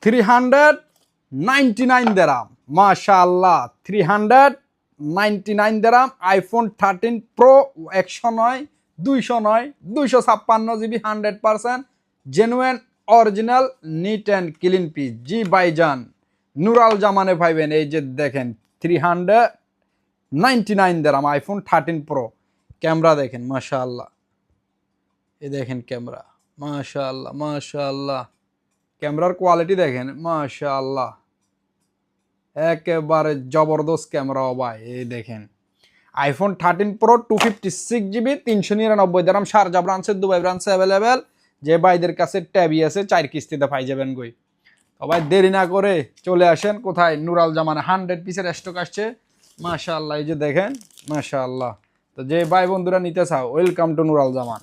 399 দিরহাম, মাশাআল্লাহ 399 দিরহাম। IPhone 13 pro 100 নয় 200 নয় 256 GB 100% genuine original neat and clean piece. জি ভাইজান, নুরাল জামানে পাইবেন। এই যে দেখেন 399 দিরহাম আইফোন 13 প্রো। ক্যামেরা দেখেন মাশাআল্লাহ, এই দেখেন ক্যামেরা মাশাআল্লাহ মাশাআল্লাহ, ক্যামেরার কোয়ালিটি দেখেন মাশাআল্লাহ, একেবারে জবরদস্ত ক্যামেরা ভাই। এই দেখেন আইফোন 13 প্রো 256 জিবি 399 দিরহাম। শারজা ব্রাঞ্চে, দুবাই ব্রাঞ্চে অ্যাভেলেবেল। যে ভাইদের কাছে ট্যাবি আছে 4 কিস্তিতে পাই যাবেন গই। তো ভাই দেরি না করে চলে আসেন। কোথায়? নুরাল জামানে 100 পিসের স্টক আসছে মাশাআল্লাহ। এই যে দেখেন মাশাআল্লাহ। তো যে ভাই বন্ধুরা নিতে চাও, ওয়েলকাম টু নুরাল জামান।